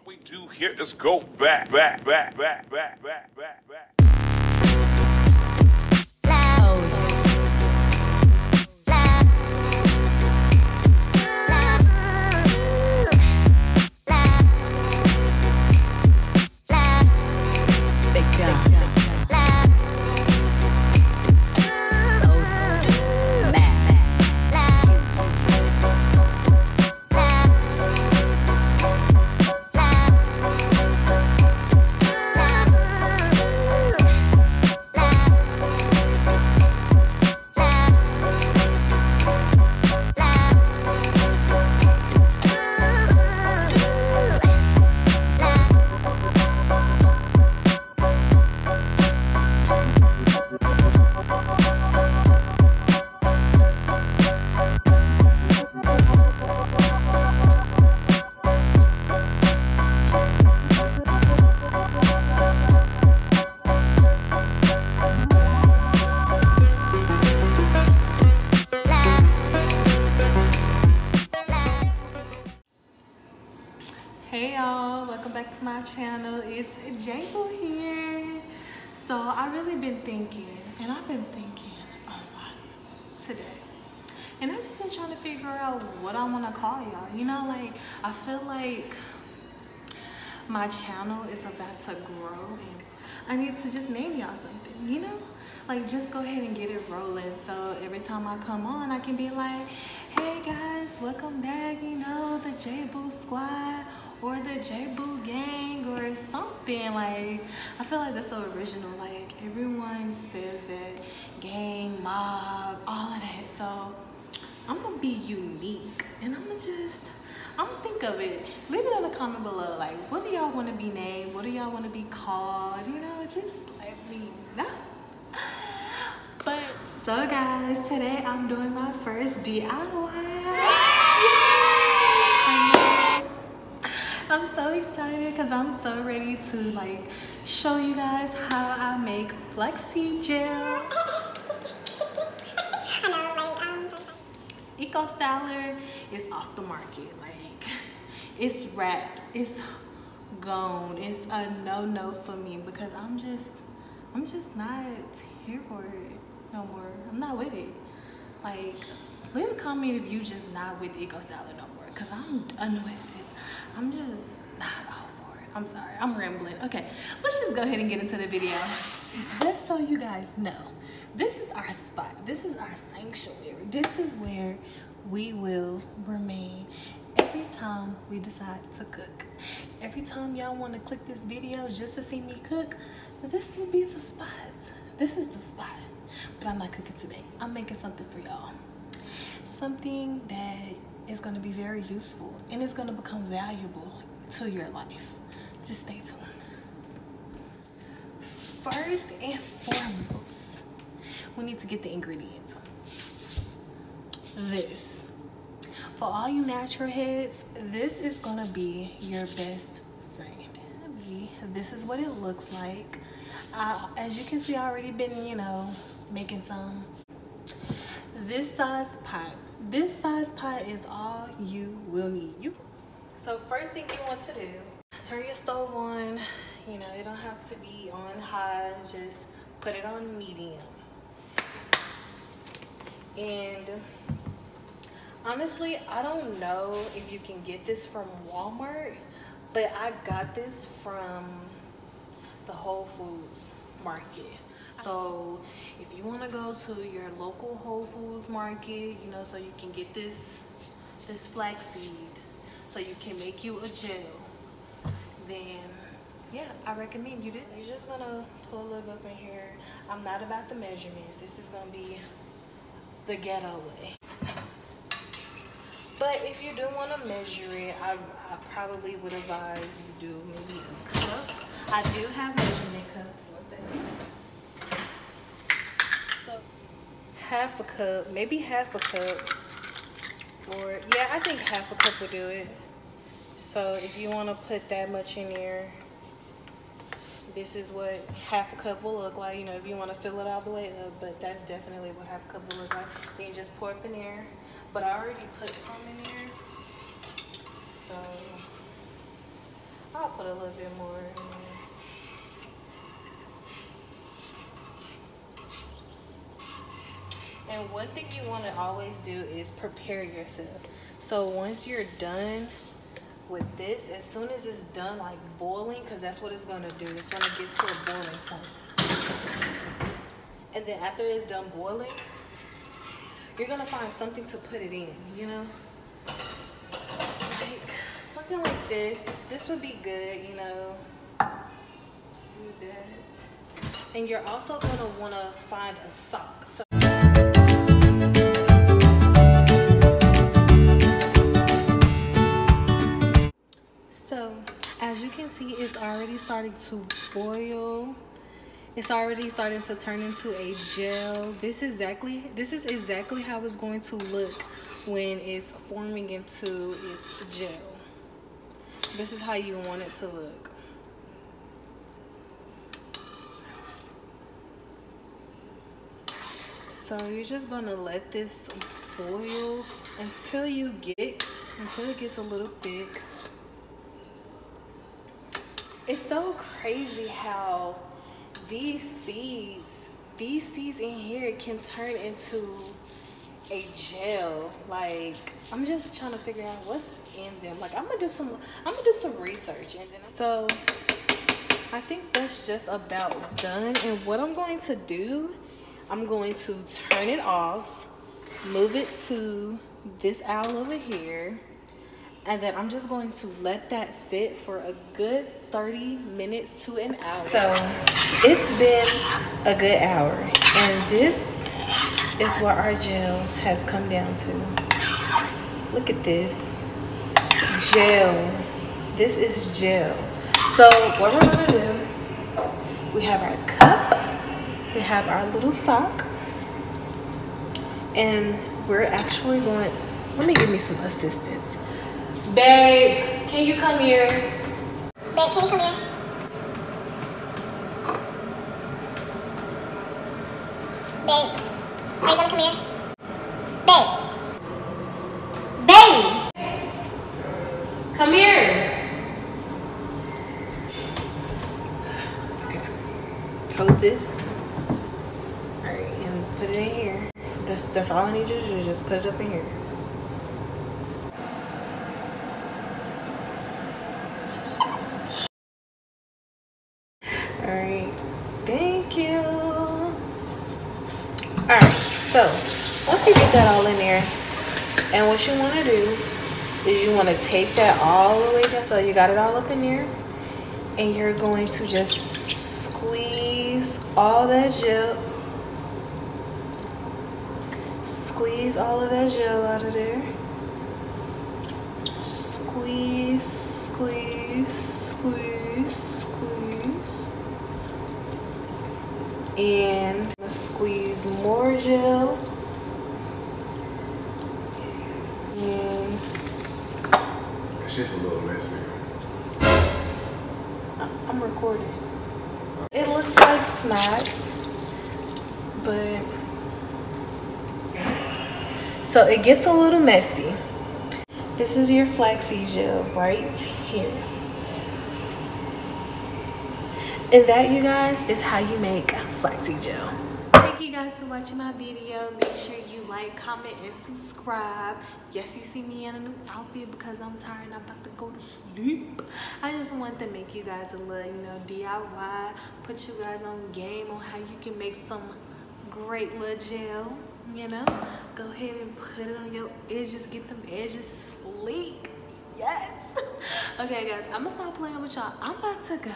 we do here is go back. Hey y'all, welcome back to my channel. It's JayBoo here. So I've really been thinking, and I've been thinking a lot today. And I just been trying to figure out what I want to call y'all. You know, like, I feel like my channel is about to grow and I need to just name y'all something, you know? Like, just go ahead and get it rolling. So every time I come on, I can be like, hey guys, welcome back, you know, the JayBoo squad or the JayBoo gang or something. Like, I feel like that's so original. Like, everyone says that, gang, mob, all of that. So I'm gonna be unique and I'm gonna think of it. Leave it in the comment below. Like, what do y'all want to be named? What do y'all want to be called? You know, just let me know. But so guys, today I'm doing my first DIY. I'm so excited because I'm so ready to like show you guys how I make flaxseed gel. Eco Styler is off the market. Like, it's wraps, it's gone. It's a no for me because I'm just not here for it no more. I'm not with it. Like, leave a comment if you just not with Eco Styler no more, because I'm done with it. I'm just not all for it. I'm sorry, I'm rambling. Okay, let's just go ahead and get into the video. Just so you guys know, this is our spot. This is our sanctuary. This is where we will remain every time we decide to cook. Every time y'all want to click this video just to see me cook, this will be the spot. This is the spot. But I'm not cooking today. I'm making something for y'all. Something that is going to be very useful and it's going to become valuable to your life. Just stay tuned. First and foremost, we need to get the ingredients. This. For all you natural heads, this is going to be your best friend. This is what it looks like. As you can see, I already been, you know, making some. This size pot is all you will need. So first thing you want to do, turn your stove on. You know, it don't have to be on high, just put it on medium. And honestly, I don't know if you can get this from Walmart, but I got this from the Whole Foods market. So if you want to go to your local Whole Foods market, you know, so you can get this flaxseed so you can make you a gel, then yeah, I recommend you do. You're just gonna pull a little up in here. I'm not about the measurements. This is gonna be the ghetto way. But if you do want to measure it, I probably would advise you do maybe a cup. I do have measurement cups. One second. So half a cup, maybe half a cup, or yeah, I think half a cup will do it. So if you want to put that much in there, this is what half a cup will look like. You know, if you want to fill it all the way up, but that's definitely what half a cup will look like. Then you just pour up in there. But I already put some in there, so I'll put a little bit more in there. And one thing you want to always do is prepare yourself. So once you're done with this, as soon as it's done like boiling, because that's what it's going to do, it's going to get to a boiling point. And then after it's done boiling, you're going to find something to put it in, you know? Like something like this. This would be good, you know? Do that. And you're also going to want to find a sock. So as you can see, it's already starting to boil. It's already starting to turn into a gel. This is exactly how it's going to look when it's forming into its gel. This is how you want it to look. So you're just gonna let this boil until it gets a little thick. It's so crazy how these seeds in here can turn into a gel. Like, I'm just trying to figure out what's in them. Like, I'm gonna do some research, and then so I think that's just about done. And what I'm going to do, I'm going to turn it off, move it to this aisle over here, and then I'm just going to let that sit for a good 30 minutes to an hour. So it's been a good hour, and this is what our gel has come down to. Look at this gel. This is gel. So what we're gonna do, we have our cup, we have our little sock, and we're actually going, let me give me some assistance. Babe, can you come here? Babe, can you come here? Babe, are you gonna come here? Babe. Babe! Come here. Okay. Hold this. Alright, and put it in here. That's all I need you to do, just put it up in here. Alright, thank you. Alright, so once you get that all in there, and what you want to do is you want to take that all the way down. So you got it all up in there, and you're going to just squeeze all that gel. Squeeze all of that gel out of there. Squeeze, squeeze, squeeze, squeeze. And squeeze more gel. And that shit's a little messy. I'm recording. It looks like snacks, but so it gets a little messy. This is your flaxseed gel right here. And that, you guys, is how you make flaxseed gel. Thank you guys for watching my video. Make sure you like, comment, and subscribe. Yes, you see me in a new outfit because I'm tired and I'm about to go to sleep. I just want to make you guys a little, you know, DIY. Put you guys on game on how you can make some great little gel. You know, go ahead and put it on your edges. Get them edges sleek. Yes. Okay, guys, I'm gonna stop playing with y'all. I'm about to go.